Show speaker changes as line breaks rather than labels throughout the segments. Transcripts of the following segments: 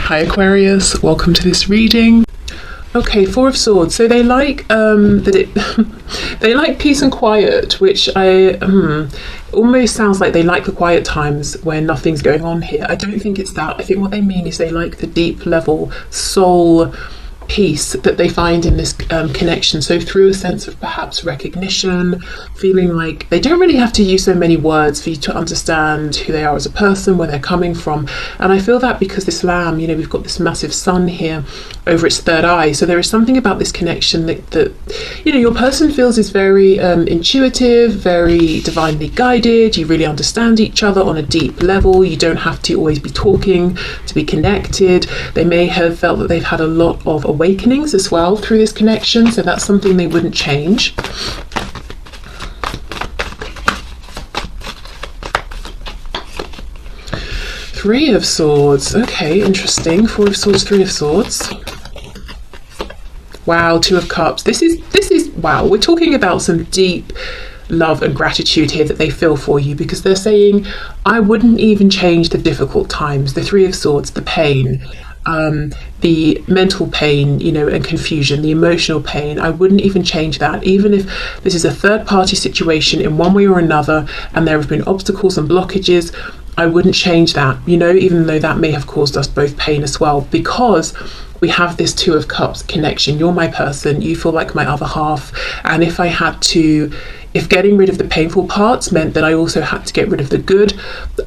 Hi Aquarius, welcome to this reading. Okay, Four of Swords. So they like they like peace and quiet, which almost sounds like they like the quiet times when nothing's going on here. I don't think it's that. I think what they mean is they like the deep level soul peace that they find in this connection. So through a sense of perhaps recognition, feeling like they don't really have to use so many words for you to understand who they are as a person, where they're coming from. And I feel that because this lamb, we've got this massive sun here over its third eye. So there is something about this connection that your person feels is very intuitive, very divinely guided. You really understand each other on a deep level. You don't have to always be talking to be connected. They may have felt that they've had a lot of awakenings as well through this connection, so that's something they wouldn't change. Three of Swords. Okay, interesting. Four of Swords, Three of Swords. Wow, Two of Cups. This is wow, we're talking about some deep love and gratitude here that they feel for you, because they're saying, I wouldn't even change the difficult times, the Three of Swords, the pain, the mental pain, and confusion, the emotional pain. I wouldn't even change that. Even if this is a third party situation in one way or another, and there have been obstacles and blockages, I wouldn't change that, even though that may have caused us both pain as well, because we have this Two of Cups connection. You're my person, you feel like my other half. And if getting rid of the painful parts meant that I also had to get rid of the good,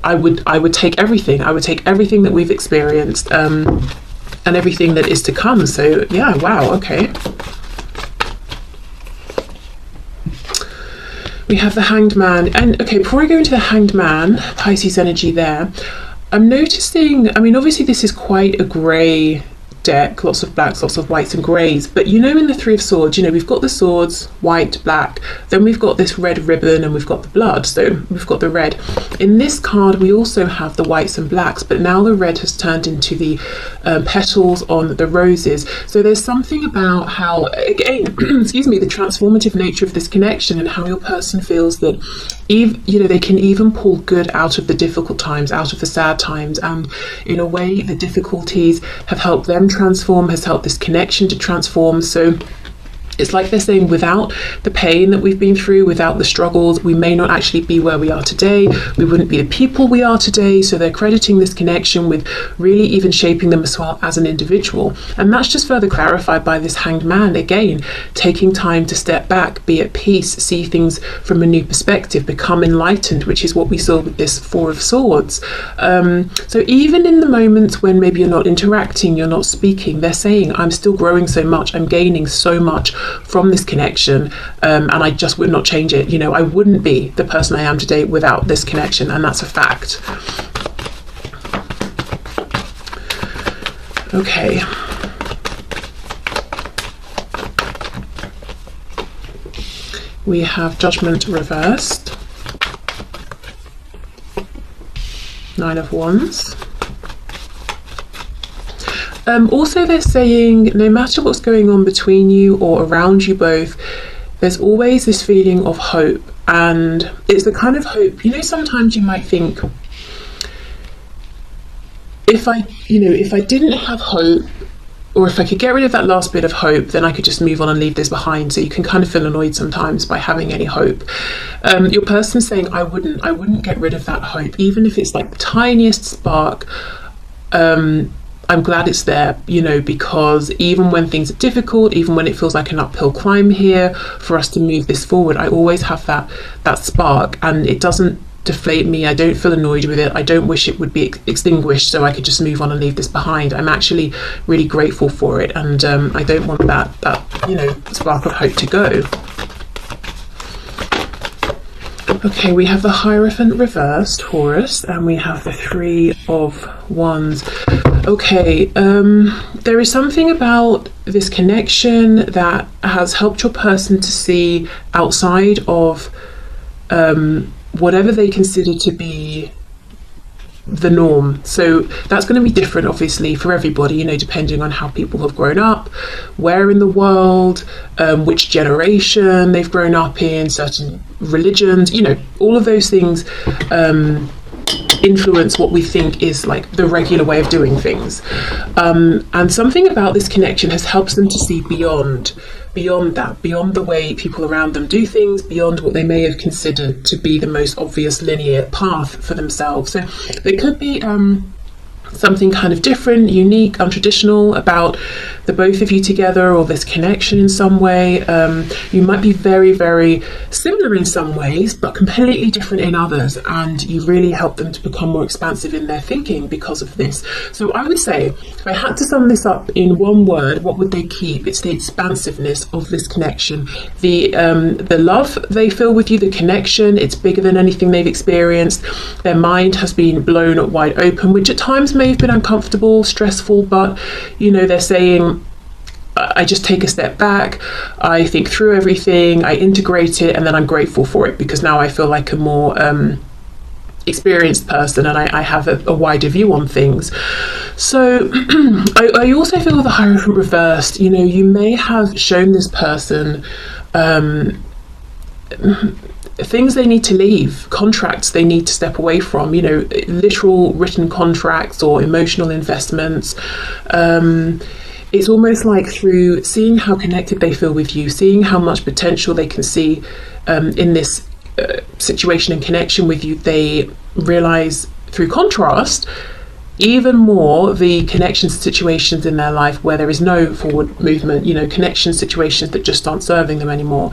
I would take everything. I would take everything that we've experienced and everything that is to come. So yeah, wow, okay. We have the Hanged Man. And okay, before I go into the Hanged Man, Pisces energy there, I'm noticing, obviously this is quite a grey deck, lots of blacks, lots of whites and greys, but in the Three of Swords, we've got the swords, white, black, then we've got this red ribbon, and we've got the blood, so we've got the red. In this card we also have the whites and blacks, but now the red has turned into the petals on the roses. So there's something about how, again, excuse me, the transformative nature of this connection, and how your person feels that they can even pull good out of the difficult times, out of the sad times, and in a way the difficulties have helped them transform, has helped this connection to transform. So it's like they're saying, without the pain that we've been through, without the struggles, we may not actually be where we are today. We wouldn't be the people we are today. So they're crediting this connection with really even shaping them as well as an individual. And that's just further clarified by this Hanged Man, again, taking time to step back, be at peace, see things from a new perspective, become enlightened, which is what we saw with this Four of Swords. So even in the moments when maybe you're not interacting, you're not speaking, they're saying, I'm still growing so much, I'm gaining so much from this connection, and I just would not change it. I wouldn't be the person I am today without this connection, and that's a fact. Okay. We have Judgment reversed. Nine of Wands. Also they're saying, no matter what's going on between you or around you both, there's always this feeling of hope. And it's the kind of hope, sometimes you might think, if I didn't have hope, or if I could get rid of that last bit of hope, then I could just move on and leave this behind. So you can kind of feel annoyed sometimes by having any hope. Your person's saying, I wouldn't get rid of that hope, even if it's like the tiniest spark. I'm glad it's there, because even when things are difficult, even when it feels like an uphill climb here for us to move this forward, I always have that spark, and it doesn't deflate me. I don't feel annoyed with it. I don't wish it would be extinguished so I could just move on and leave this behind. I'm actually really grateful for it, and I don't want that spark of hope to go. Okay, we have the Hierophant reversed, Taurus, and we have the Three of Wands. Okay, there is something about this connection that has helped your person to see outside of whatever they consider to be the norm. So that's going to be different obviously for everybody, depending on how people have grown up, where in the world, which generation they've grown up in, certain religions, all of those things influence what we think is like the regular way of doing things. And something about this connection has helped them to see beyond that, beyond the way people around them do things, beyond what they may have considered to be the most obvious linear path for themselves. So there could be something kind of different, unique, untraditional about the both of you together, or this connection in some way. You might be very, very similar in some ways, but completely different in others, and you really help them to become more expansive in their thinking because of this. So I would say, if I had to sum this up in one word, what would they keep? It's the expansiveness of this connection. The love they feel with you, the connection, it's bigger than anything they've experienced. Their mind has been blown wide open, which at times may have been uncomfortable, stressful, but you know, they're saying, I just take a step back, I think through everything, I integrate it, and then I'm grateful for it because now I feel like a more experienced person, and I have a wider view on things. So I also feel with the Hierophant reversed, you know, you may have shown this person things they need to leave, contracts they need to step away from, you know, literal written contracts or emotional investments. It's almost like through seeing how connected they feel with you, seeing how much potential they can see in this situation and connection with you, they realize through contrast even more the connection situations in their life where there is no forward movement, you know, connection situations that just aren't serving them anymore.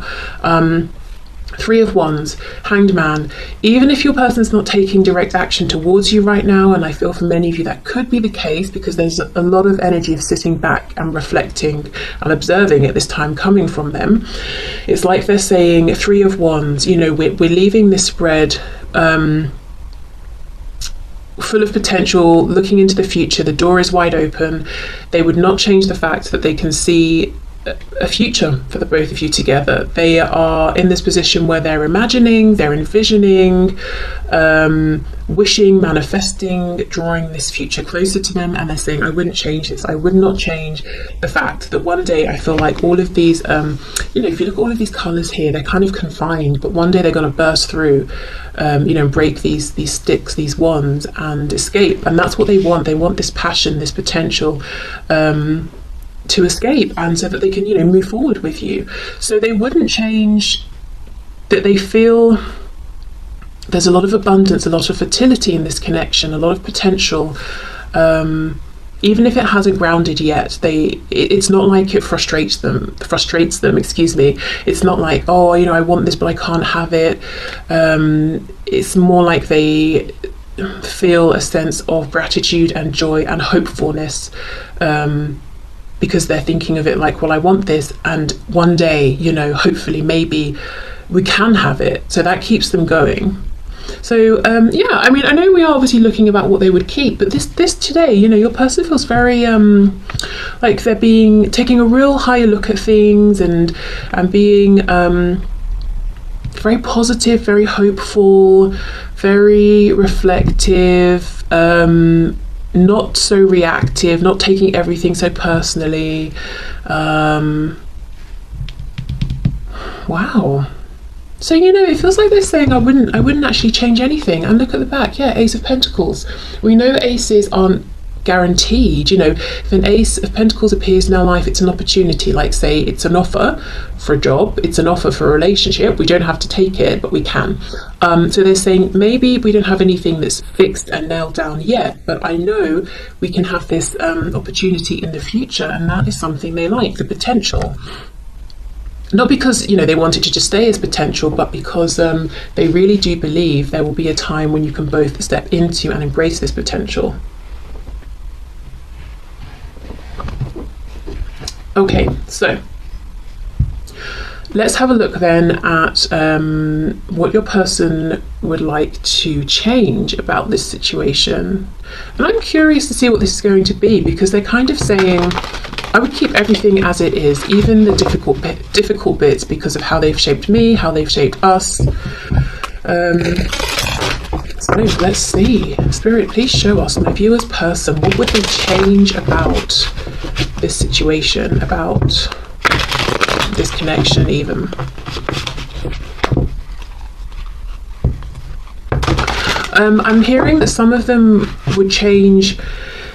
Three of Wands, Hanged Man. Even if your person's not taking direct action towards you right now, and I feel for many of you that could be the case because there's a lot of energy of sitting back and reflecting and observing at this time coming from them. It's like they're saying, Three of Wands, you know, we're leaving this spread full of potential, looking into the future. The door is wide open. They would not change the fact that they can see a future for the both of you together. They are in this position where they're imagining, they're envisioning, wishing, manifesting, drawing this future closer to them, and they're saying, I wouldn't change this. I would not change the fact that one day I feel like all of these, you know, if you look at all of these colours here, they're kind of confined, but one day they're going to burst through, you know, break these sticks, these wands, and escape. And that's what they want. They want this passion, this potential, to escape, and so that they can, you know, move forward with you. So they wouldn't change that. They feel there's a lot of abundance, a lot of fertility in this connection, a lot of potential. Even if it hasn't grounded yet, it's not like it frustrates them, excuse me. It's not like, oh, you know, I want this but I can't have it. It's more like they feel a sense of gratitude and joy and hopefulness, because they're thinking of it like, well, I want this, and one day, you know, hopefully, maybe we can have it. So that keeps them going. So yeah, I mean, I know we are obviously looking about what they would keep, but this today, you know, your person feels very like they're taking a real higher look at things, and being very positive, very hopeful, very reflective, not so reactive, not taking everything so personally. Wow. So, you know, it feels like they're saying, I wouldn't actually change anything. And look at the back, yeah, Ace of Pentacles. We know aces aren't guaranteed. You know, if an Ace of Pentacles appears in our life, it's an opportunity. Like, say it's an offer for a job, it's an offer for a relationship. We don't have to take it, but we can. So they're saying, maybe we don't have anything that's fixed and nailed down yet, but I know we can have this opportunity in the future, and that is something they like, the potential. Not because, you know, they want it to just stay as potential, but because they really do believe there will be a time when you can both step into and embrace this potential. Okay, so let's have a look then at what your person would like to change about this situation. And I'm curious to see what this is going to be, because they're kind of saying, I would keep everything as it is, even the difficult bits, because of how they've shaped me, how they've shaped us. So let's see. Spirit, please show us, my viewer's person, what would they change about this situation, about this connection even. I'm hearing that some of them would change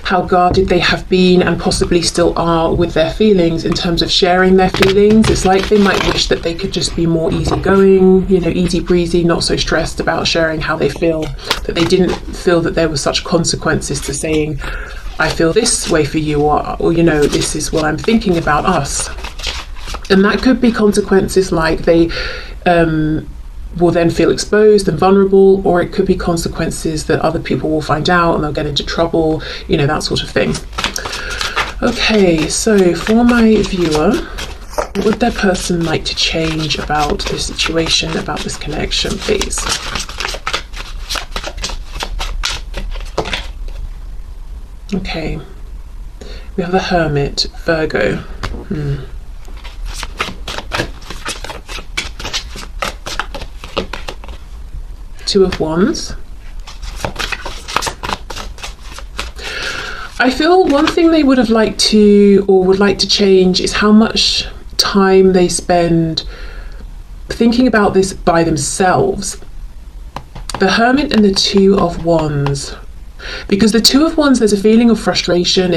how guarded they have been and possibly still are with their feelings in terms of sharing their feelings. It's like they might wish that they could just be more easygoing, you know, easy breezy, not so stressed about sharing how they feel, that they didn't feel that there were such consequences to saying, I feel this way for you, or you know, this is what I'm thinking about us. And that could be consequences like they will then feel exposed and vulnerable, or it could be consequences that other people will find out and they'll get into trouble, you know, that sort of thing. Okay, so for my viewer, what would their person like to change about this situation, about this connection, please? Okay, we have the Hermit, Virgo. Two of Wands. I feel one thing they would have liked to, or would like to change, is how much time they spend thinking about this by themselves. The Hermit and the Two of Wands. Because the Two of Wands, there's a feeling of frustration.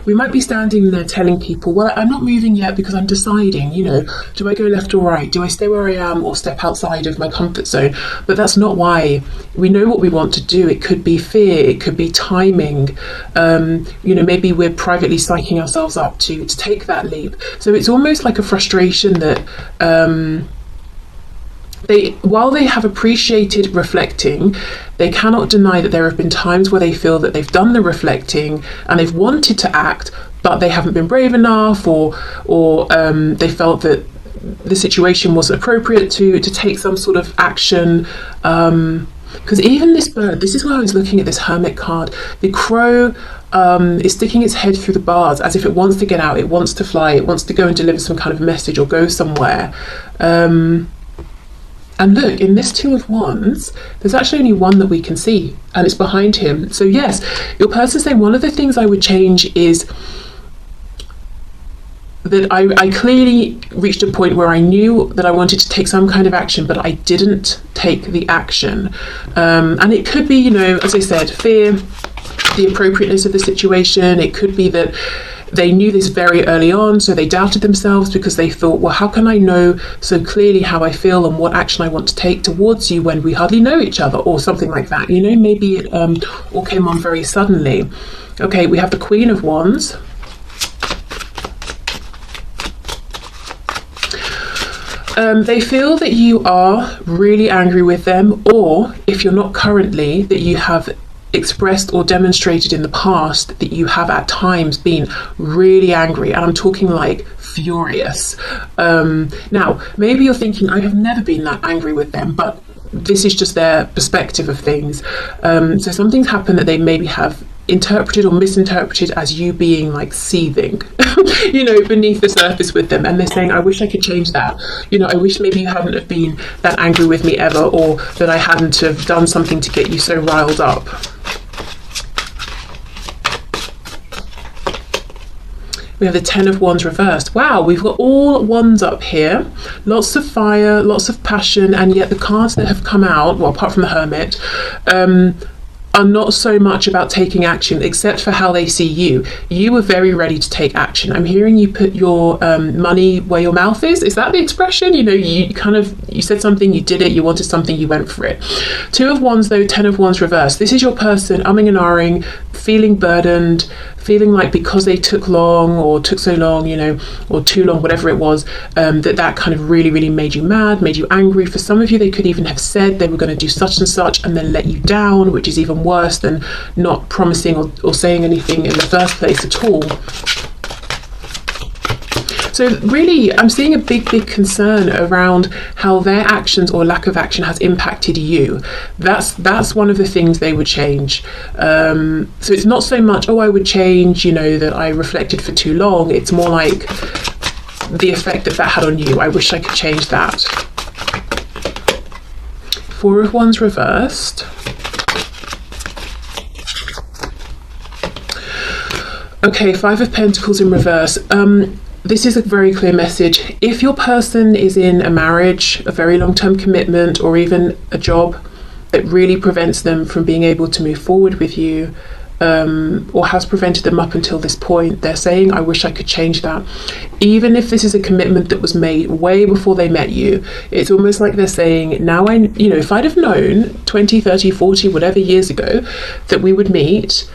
We might be standing there telling people, well, I'm not moving yet because I'm deciding, you know, do I go left or right? Do I stay where I am or step outside of my comfort zone? But that's not why. We know what we want to do. It could be fear, it could be timing. You know, maybe we're privately psyching ourselves up to take that leap. So it's almost like a frustration that while they have appreciated reflecting, they cannot deny that there have been times where they feel that they've done the reflecting and they've wanted to act, but they haven't been brave enough, or they felt that the situation wasn't appropriate to take some sort of action. Because even this bird, this is why I was looking at this Hermit card. The crow is sticking its head through the bars as if it wants to get out, it wants to fly, it wants to go and deliver some kind of message or go somewhere. And look, in this Two of Wands, there's actually only one that we can see, and it's behind him. So yes, your person's saying one of the things I would change is that I clearly reached a point where I knew that I wanted to take some kind of action, but I didn't take the action. And it could be, you know, as I said, fear, the appropriateness of the situation. It could be that they knew this very early on, so they doubted themselves because they thought, well, how can I know so clearly how I feel and what action I want to take towards you when we hardly know each other, or something like that. You know, maybe it all came on very suddenly. Okay, we have the Queen of Wands. They feel that you are really angry with them, or if you're not currently, that you have expressed or demonstrated in the past that you have at times been really angry, and I'm talking like furious. Now, maybe you're thinking, I have never been that angry with them, but this is just their perspective of things. So something's happened that they maybe have interpreted or misinterpreted as you being like seething, you know, beneath the surface with them, and they're saying, I wish I could change that. You know, I wish maybe you hadn't have been that angry with me ever, or that I hadn't have done something to get you so riled up. We have the Ten of Wands reversed. Wow, we've got all wands up here. Lots of fire, lots of passion, and yet the cards that have come out, well, apart from the Hermit, are not so much about taking action, except for how they see you. You were very ready to take action. I'm hearing you put your money where your mouth is. Is that the expression? You know, you said something, you did it, you wanted something, you went for it. Two of Wands though, Ten of Wands reversed. This is your person umming and ahhing, feeling burdened, feeling like because they took long or took so long, you know, or too long, whatever it was, that kind of really, really made you mad, made you angry. For some of you, they could even have said they were going to do such and such and then let you down, which is even worse than not promising or saying anything in the first place at all. So really, I'm seeing a big concern around how their actions or lack of action has impacted you. That's one of the things they would change. So it's not so much, oh, I would change, you know, that I reflected for too long. It's more like the effect that had on you. I wish I could change that. Four of Wands reversed. Okay, Five of Pentacles in reverse. This is a very clear message. If your person is in a marriage, a very long-term commitment, or even a job, that really prevents them from being able to move forward with you, or has prevented them up until this point. They're saying, I wish I could change that. Even if this is a commitment that was made way before they met you, it's almost like they're saying, now if I'd have known 20, 30, 40, whatever years ago that we would meet,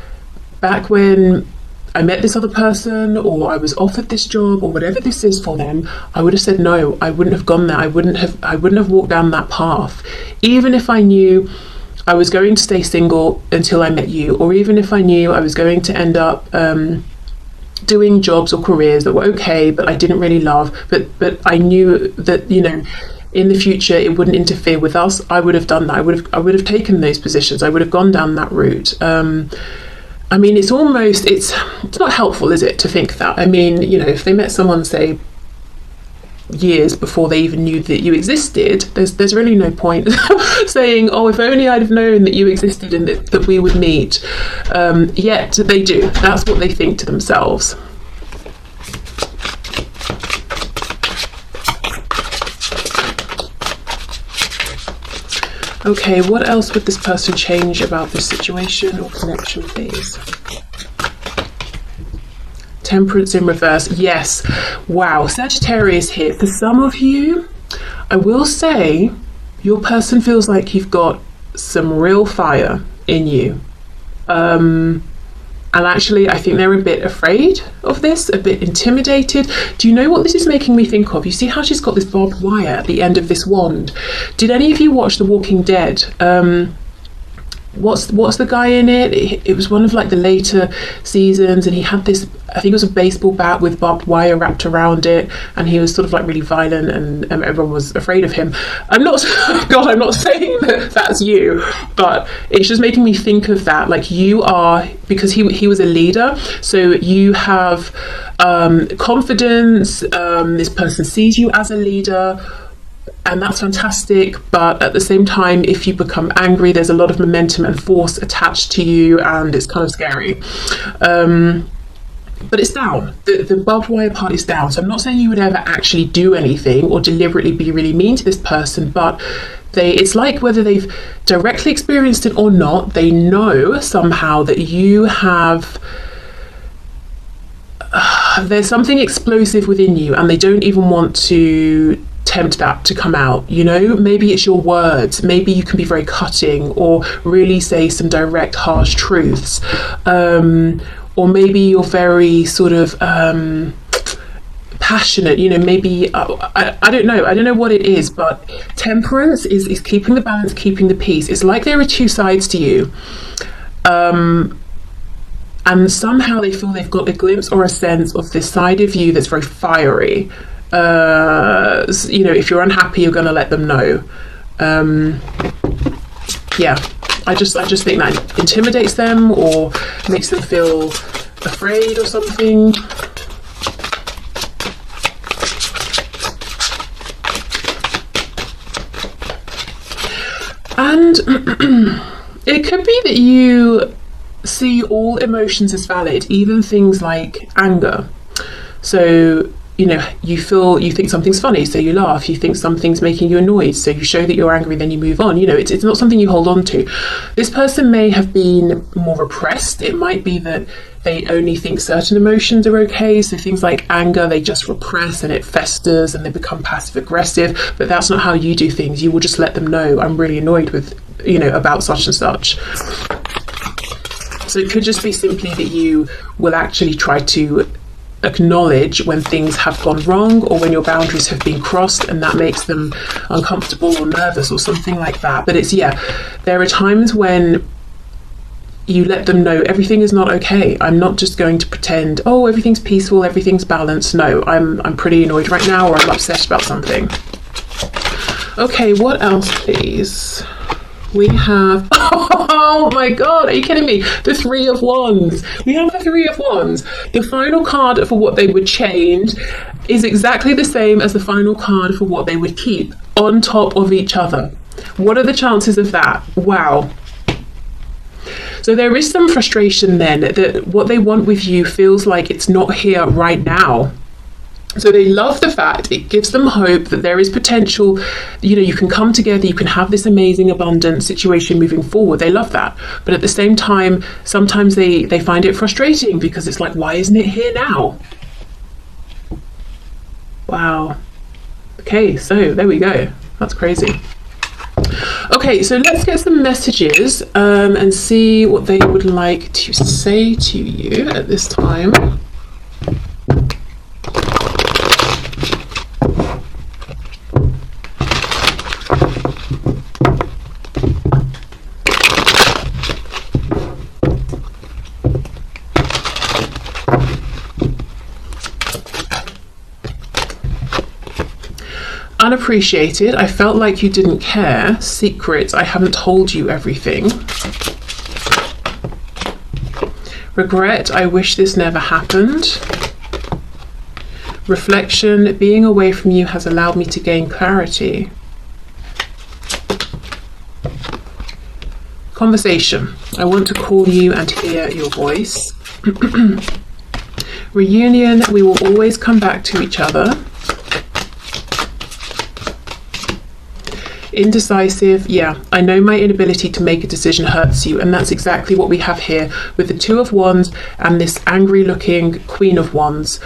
back when I met this other person, or I was offered this job, or whatever this is for them, I would have said no. I wouldn't have gone there. I wouldn't have walked down that path. Even if I knew I was going to stay single until I met you, or even if I knew I was going to end up doing jobs or careers that were okay, but I didn't really love, but I knew that, in the future it wouldn't interfere with us, I would have done that. I would have taken those positions. I would have gone down that route. It's not helpful, is it, to think that? If they met someone, say, years before they even knew that you existed, there's really no point saying, oh, if only I'd have known that you existed and that we would meet. Yet they do. That's what they think to themselves. Okay, what else would this person change about this situation or connection, please? Temperance in reverse. Yes. Wow. Sagittarius here. For some of you, I will say your person feels like you've got some real fire in you. And actually, I think they're a bit afraid of this, a bit intimidated. Do you know what this is making me think of? You see how she's got this barbed wire at the end of this wand? Did any of you watch The Walking Dead? What's the guy in it? It was one of like the later seasons, and he had this, I think it was a baseball bat with barbed wire wrapped around it, and he was sort of like really violent, and everyone was afraid of him. I'm not saying that that's you, but it's just making me think of that. Like, you are, because he was a leader, so you have confidence. This person sees you as a leader, and that's fantastic, but at the same time, if you become angry, there's a lot of momentum and force attached to you, and it's kind of scary. But it's down. The barbed wire part is down. So I'm not saying you would ever actually do anything or deliberately be really mean to this person, but it's like whether they've directly experienced it or not, they know somehow that you have... there's something explosive within you, and they don't even want to tempt that to come out. Maybe it's your words, maybe you can be very cutting or really say some direct harsh truths, or maybe you're very sort of passionate, maybe I don't know what it is, but temperance is keeping the balance, keeping the peace. It's like there are two sides to you, and somehow they feel they've got a glimpse or a sense of this side of you that's very fiery. If you're unhappy, you're going to let them know. I just think that intimidates them or makes them feel afraid or something. And it could be that you see all emotions as valid, even things like anger. So you think something's funny, so you laugh. You think something's making you annoyed, so you show that you're angry, then you move on. It's not something you hold on to. This person may have been more repressed. It might be that they only think certain emotions are okay. So things like anger, they just repress and it festers and they become passive aggressive. But that's not how you do things. You will just let them know, I'm really annoyed with, about such and such. So it could just be simply that you will actually try to acknowledge when things have gone wrong or when your boundaries have been crossed, and that makes them uncomfortable or nervous or something like that. But there are times when you let them know everything is not okay. I'm not just going to pretend, oh, everything's peaceful, everything's balanced. No, I'm pretty annoyed right now, or I'm upset about something. Okay, what else, please? We have, oh my God, are you kidding me? The Three of Wands. We have the Three of Wands. The final card for what they would change is exactly the same as the final card for what they would keep on top of each other. What are the chances of that? Wow. So there is some frustration then that what they want with you feels like it's not here right now. So they love the fact it gives them hope that there is potential, you know, you can come together, you can have this amazing abundant situation moving forward. They love that. But at the same time, sometimes they find it frustrating because it's like, why isn't it here now? Wow. Okay, so there we go. That's crazy. Okay, so let's get some messages and see what they would like to say to you at this time. Unappreciated, I felt like you didn't care. Secret, I haven't told you everything. Regret, I wish this never happened. Reflection, being away from you has allowed me to gain clarity. Conversation, I want to call you and hear your voice. Reunion, we will always come back to each other. Indecisive, yeah, I know my inability to make a decision hurts you, and that's exactly what we have here with the Two of Wands and this angry looking Queen of Wands.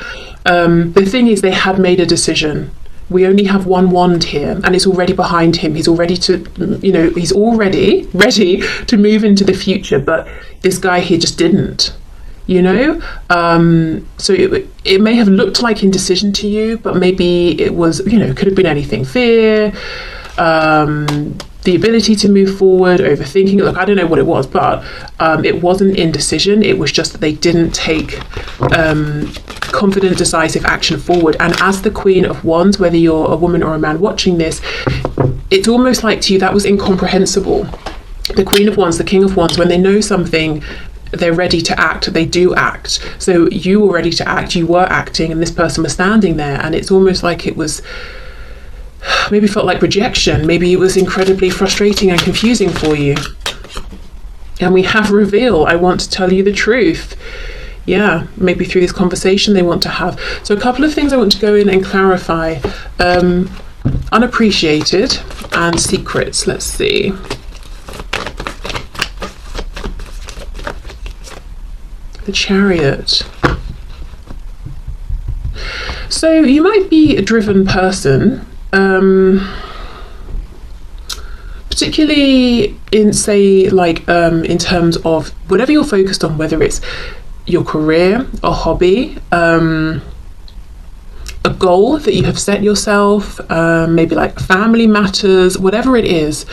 The thing is, they had made a decision. We only have one wand here, and it's already behind him. He's already he's already ready to move into the future, but this guy here just didn't. You know, so it may have looked like indecision to you, but maybe it was, you know, could have been anything. Fear, the ability to move forward, overthinking. Look, I don't know what it was, but it wasn't indecision. It was just that they didn't take confident, decisive action forward. And as the Queen of Wands, whether you're a woman or a man watching this, it's almost like to you that was incomprehensible. The Queen of Wands, the King of Wands, when they know something, they're ready to act, they do act. So you were ready to act, you were acting, and this person was standing there, and it's almost like it was, maybe felt like rejection, maybe it was incredibly frustrating and confusing for you. And we have reveal, I want to tell you the truth. Yeah, maybe through this conversation they want to have. So a couple of things I want to go in and clarify. Unappreciated and secrets, let's see. The Chariot. So you might be a driven person, particularly in, say, like in terms of whatever you're focused on, whether it's your career, a hobby, a goal that you have set yourself, maybe like family matters, whatever it is.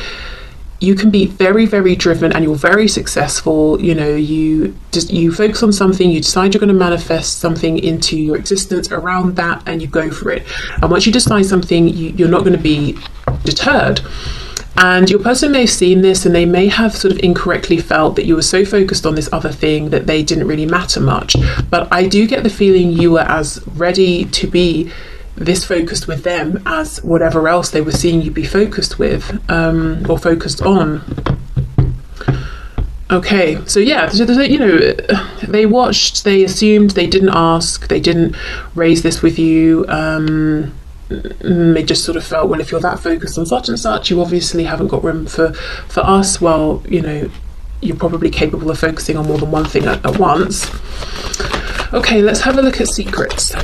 You can be very, very driven and you're very successful. You know, you focus on something, you decide you're going to manifest something into your existence around that, and you go for it. And once you decide something, you're not going to be deterred. And your person may have seen this, and they may have sort of incorrectly felt that you were so focused on this other thing that they didn't really matter much. But I do get the feeling you were as ready to be this focused with them as whatever else they were seeing you be focused with, or focused on. Okay, so yeah, you know, they watched, they assumed, they didn't ask, they didn't raise this with you. They just sort of felt, well, if you're that focused on such and such, you obviously haven't got room for us. Well, you know, you're probably capable of focusing on more than one thing at once. Okay, let's have a look at secrets.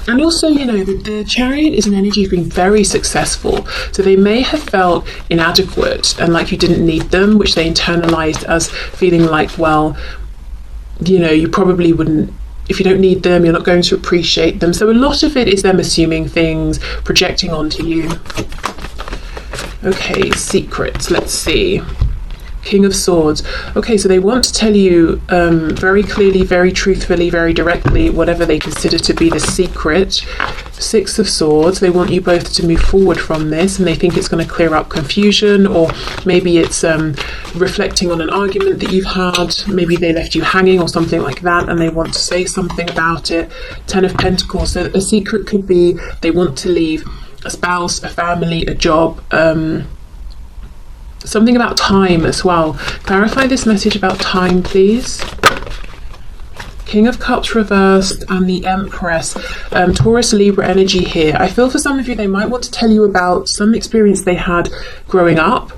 And also, you know, the Chariot is an energy of being very successful. So they may have felt inadequate and like you didn't need them, which they internalized as feeling like, well, you know, you probably wouldn't, if you don't need them, you're not going to appreciate them. So a lot of it is them assuming things, projecting onto you. Okay, secrets, let's see. King of Swords. Okay, so they want to tell you very clearly, very truthfully, very directly, whatever they consider to be the secret. Six of Swords. They want you both to move forward from this, and they think it's going to clear up confusion, or maybe it's reflecting on an argument that you've had. Maybe they left you hanging or something like that, and they want to say something about it. Ten of Pentacles. So a secret could be they want to leave a spouse, a family, a job, something about time as well. Clarify this message about time, please. King of Cups reversed and the Empress. Taurus Libra energy here. I feel for some of you they might want to tell you about some experience they had growing up,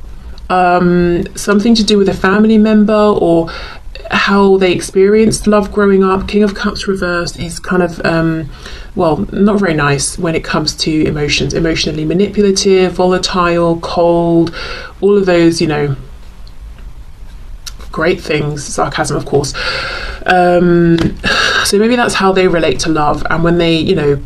something to do with a family member or how they experienced love growing up. King of Cups reversed is kind of well, not very nice when it comes to emotions. Emotionally manipulative, volatile, cold, all of those, you know, great things. Sarcasm, of course. So maybe that's how they relate to love, and when they, you know,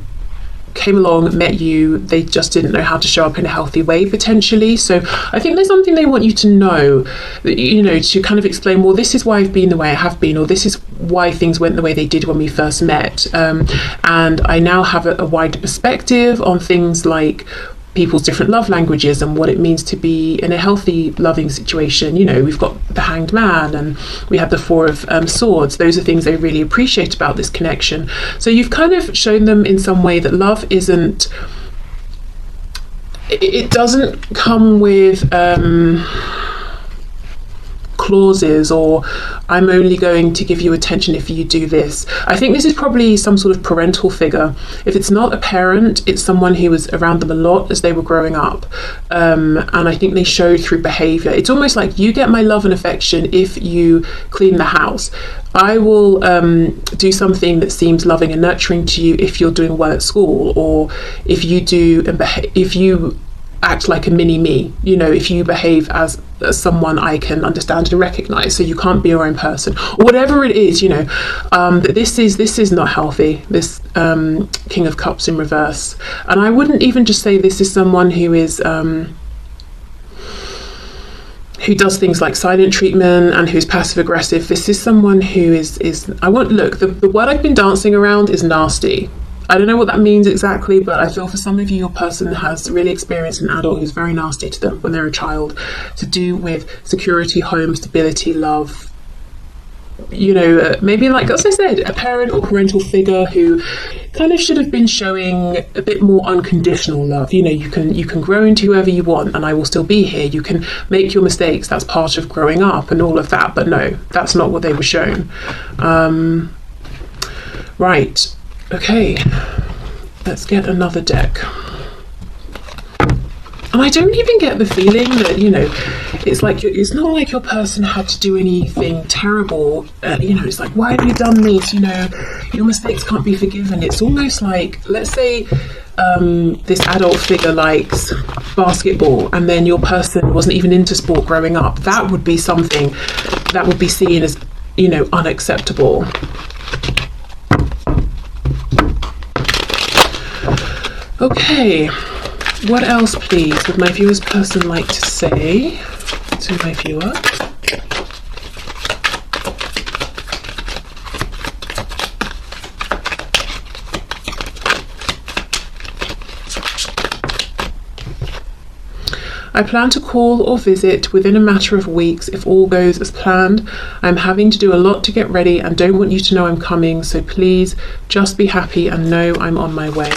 came along, met you, they just didn't know how to show up in a healthy way, potentially. So I think there's something they want you to know, you know, to kind of explain, well, this is why I've been the way I have been, or this is why things went the way they did when we first met, and I now have a wider perspective on things like people's different love languages and what it means to be in a healthy loving situation. You know, we've got the Hanged Man and we have the Four of Swords. Those are things they really appreciate about this connection. So you've kind of shown them in some way that love isn't, it doesn't come with clauses or I'm only going to give you attention if you do this. I think this is probably some sort of parental figure. If it's not a parent, it's someone who was around them a lot as they were growing up, and I think they show through behavior. It's almost like, you get my love and affection if you clean the house. I will do something that seems loving and nurturing to you if you're doing well at school, or if you do if you act like a mini me, you know, if you behave as someone I can understand and recognize, so you can't be your own person, or whatever it is, you know. This is not healthy, this King of Cups in reverse. And I wouldn't even just say this is someone who is who does things like silent treatment and who's passive aggressive. This is someone who is the word I've been dancing around is nasty. I don't know what that means exactly, but I feel for some of you, your person has really experienced an adult who's very nasty to them when they're a child, to do with security, home, stability, love. You know, maybe, like, as I said, a parent or parental figure who kind of should have been showing a bit more unconditional love. You know, you can grow into whoever you want and I will still be here. You can make your mistakes. That's part of growing up and all of that. But no, that's not what they were shown. Right. Okay, let's get another deck. And I don't even get the feeling that, you know, it's like, it's not like your person had to do anything terrible. You know, it's like, why have you done this? You know, your mistakes can't be forgiven. It's almost like, let's say this adult figure likes basketball and then your person wasn't even into sport growing up. That would be something that would be seen as, you know, unacceptable. Okay, what else, please, would my viewer's person like to say to my viewer? I plan to call or visit within a matter of weeks if all goes as planned. I'm having to do a lot to get ready and don't want you to know I'm coming, so please just be happy and know I'm on my way.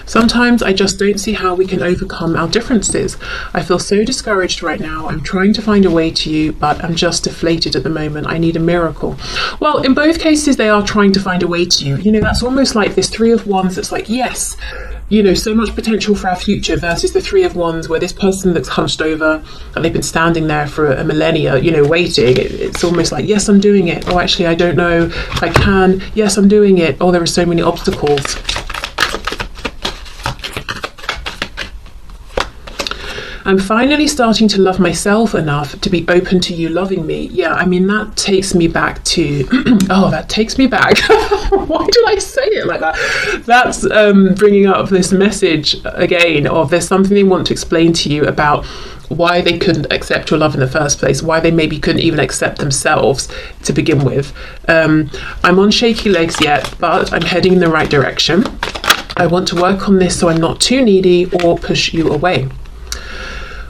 Sometimes I just don't see how we can overcome our differences. I feel so discouraged right now. I'm trying to find a way to you, but I'm just deflated at the moment. I need a miracle. Well, in both cases, they are trying to find a way to you. You know, that's almost like this Three of Wands that's like, yes, you know, so much potential for our future, versus the Three of Wands where this person that's hunched over and they've been standing there for a millennia, you know, waiting. It's almost like, yes, I'm doing it. Oh, actually, I don't know if I can. Yes, I'm doing it. Oh, there are so many obstacles. I'm finally starting to love myself enough to be open to you loving me. Yeah, I mean, that takes me back to, oh, that takes me back. Why did I say it like that? That's bringing up this message again of there's something they want to explain to you about why they couldn't accept your love in the first place, why they maybe couldn't even accept themselves to begin with. I'm on shaky legs yet, but I'm heading in the right direction. I want to work on this so I'm not too needy or push you away.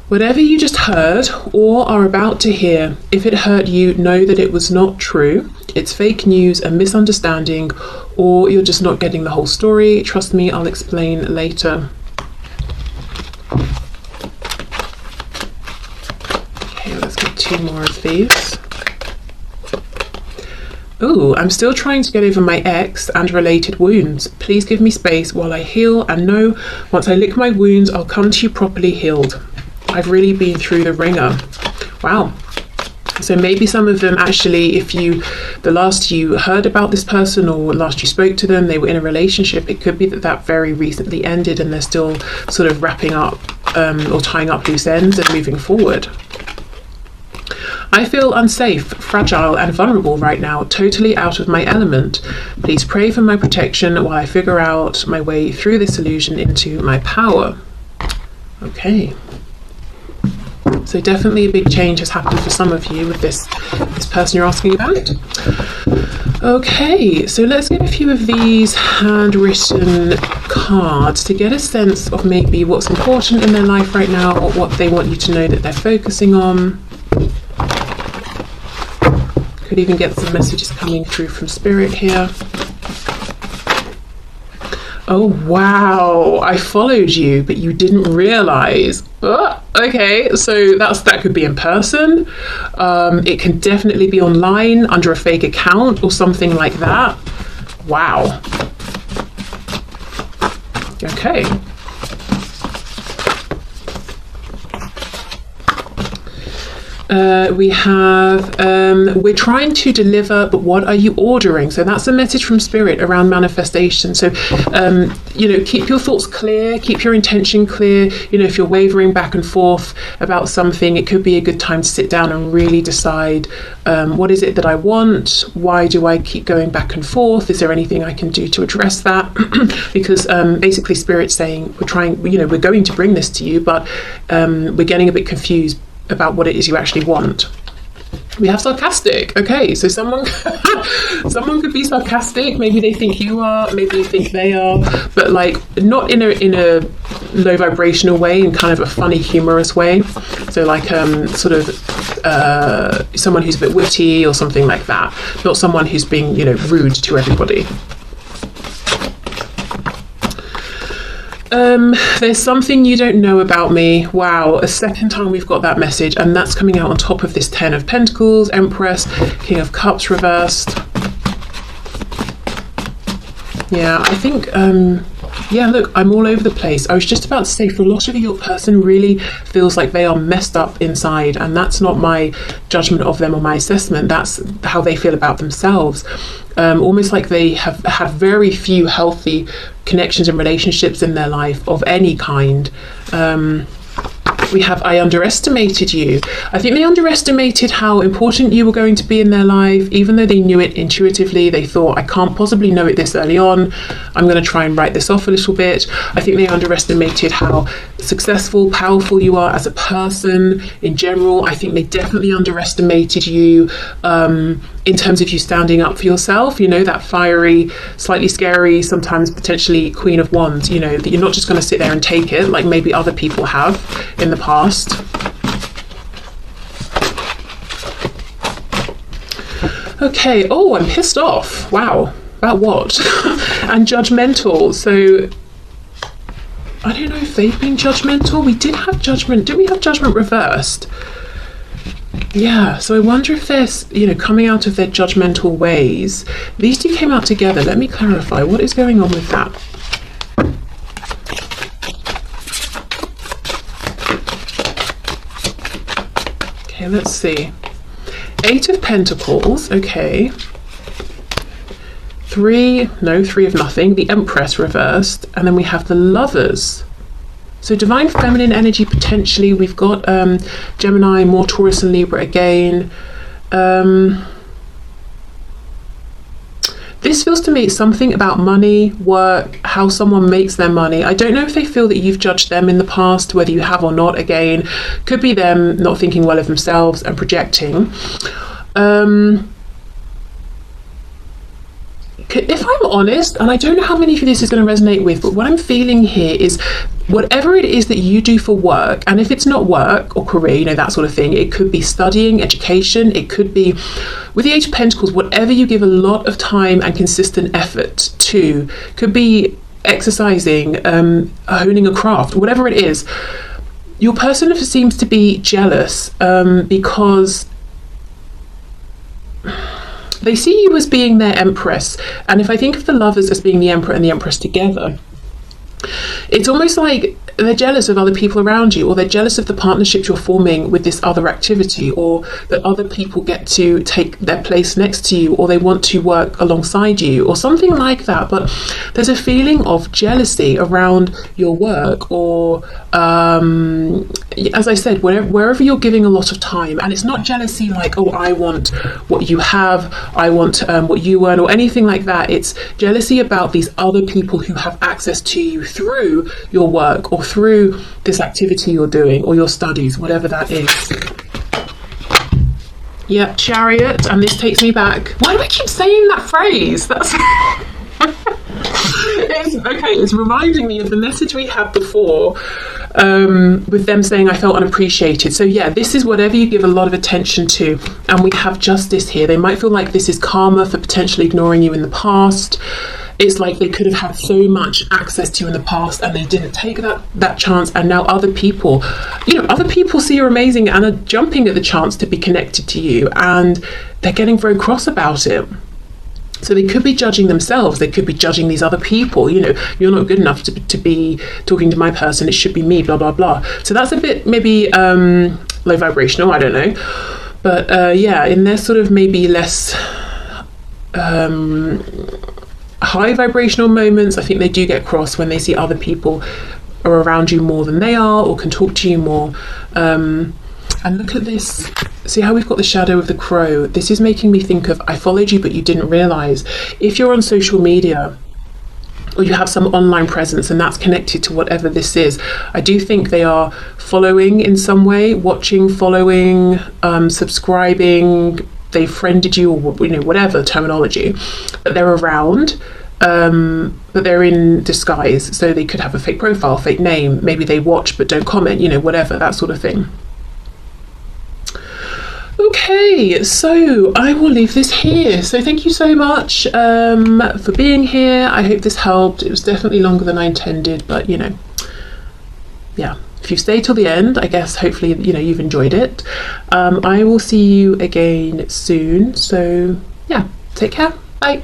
Whatever you just heard or are about to hear, if it hurt you, know that it was not true. It's fake news, a misunderstanding, or you're just not getting the whole story. Trust me, I'll explain later. Okay, let's get 2 more of these. Ooh, I'm still trying to get over my ex and related wounds. Please give me space while I heal, and know once I lick my wounds, I'll come to you properly healed. I've really been through the ringer. Wow. So maybe some of them actually, if the last you heard about this person or last you spoke to them, they were in a relationship, it could be that very recently ended and they're still sort of wrapping up or tying up loose ends and moving forward. I feel unsafe, fragile and vulnerable right now, totally out of my element. Please pray for my protection while I figure out my way through this illusion into my power. Okay. So definitely a big change has happened for some of you with this person you're asking about. Okay, so let's get a few of these handwritten cards to get a sense of maybe what's important in their life right now, or what they want you to know that they're focusing on. Could even get some messages coming through from Spirit here. Oh wow, I followed you, but you didn't realise. Okay, so that could be in person. It can definitely be online under a fake account or something like that. Wow. Okay. We have, we're trying to deliver, but what are you ordering? So that's a message from Spirit around manifestation. So, keep your thoughts clear, keep your intention clear. If you're wavering back and forth about something, it could be a good time to sit down and really decide, what is it that I want? Why do I keep going back and forth? Is there anything I can do to address that? Because basically Spirit's saying, we're going to bring this to you, but we're getting a bit confused about what it is you actually want. We have sarcastic. Okay, so someone could be sarcastic. Maybe they think you are, maybe you think they are, but like not in a low vibrational way, in kind of a funny, humorous way. So like someone who's a bit witty or something like that. Not someone who's being rude to everybody. There's something you don't know about me. Wow, a second time we've got that message, and that's coming out on top of this 10 of Pentacles, Empress, King of Cups reversed. Yeah, I think, look, I'm all over the place. I was just about to say, for a lot of you, your person really feels like they are messed up inside, and that's not my judgment of them or my assessment. That's how they feel about themselves. Almost like they have had very few healthy connections and relationships in their life of any kind. We have, I underestimated you. I think they underestimated how important you were going to be in their life, even though they knew it intuitively. They thought, I can't possibly know it this early on. I'm going to try and write this off a little bit. I think they underestimated how successful, powerful you are as a person in general. I think they definitely underestimated you in terms of you standing up for yourself, that fiery, slightly scary, sometimes potentially Queen of Wands, that you're not just going to sit there and take it like maybe other people have in the past. Okay, oh, I'm pissed off. Wow, about what? And judgmental. So I don't know if they've been judgmental. We did have judgment. Did we have judgment reversed? Yeah, so I wonder if they're, coming out of their judgmental ways. These two came out together. Let me clarify. What is going on with that? Okay, let's see. 8 of Pentacles. Okay. 3 of nothing. The Empress reversed. And then we have the Lovers. So divine feminine energy potentially. We've got Gemini, more Taurus and Libra again. This feels to me something about money, work, how someone makes their money. I don't know if they feel that you've judged them in the past, whether you have or not. Again, could be them not thinking well of themselves and projecting. If I'm honest, and I don't know how many of you this is going to resonate with, but what I'm feeling here is whatever it is that you do for work, and if it's not work or career, that sort of thing, it could be studying, education, it could be, with the Age of Pentacles, whatever you give a lot of time and consistent effort to, could be exercising, honing a craft, whatever it is. your person seems to be jealous because they see you as being their empress. And if I think of the lovers as being the emperor and the empress together, it's almost like they're jealous of other people around you, or they're jealous of the partnerships you're forming with this other activity, or that other people get to take their place next to you, or they want to work alongside you, or something like that. But there's a feeling of jealousy around your work, or as I said, wherever you're giving a lot of time. And it's not jealousy like, oh, I want what you have, I want what you earn, or anything like that. It's jealousy about these other people who have access to you through your work, or through this activity you're doing, or your studies, whatever that is. Yeah, Chariot. And this takes me back. Why do I keep saying that phrase? That's it's reminding me of the message we had before, with them saying I felt unappreciated. So yeah, this is whatever you give a lot of attention to. And we have Justice here. They might feel like this is karma for potentially ignoring you in the past. It's like they could have had so much access to you in the past and they didn't take that chance, and now other people see you're amazing and are jumping at the chance to be connected to you, and they're getting very cross about it. So they could be judging themselves, they could be judging these other people, you're not good enough to be talking to my person, it should be me, blah blah blah. So that's a bit maybe low vibrational, I don't know. But yeah, in their sort of maybe less high vibrational moments, I think they do get cross when they see other people are around you more than they are, or can talk to you more. And look at this. See how we've got the shadow of the crow? This is making me think of, I followed you but you didn't realise. If you're on social media, or you have some online presence and that's connected to whatever this is, I do think they are following in some way, watching, following, subscribing, they friended you, or whatever terminology, but they're around, but they're in disguise. So they could have a fake profile, fake name, maybe they watch but don't comment, whatever, that sort of thing. Okay, so I will leave this here. So thank you so much for being here. I hope this helped. It was definitely longer than I intended, but yeah. If you stay till the end, I guess hopefully you've enjoyed it. I will see you again soon. So yeah, take care. Bye.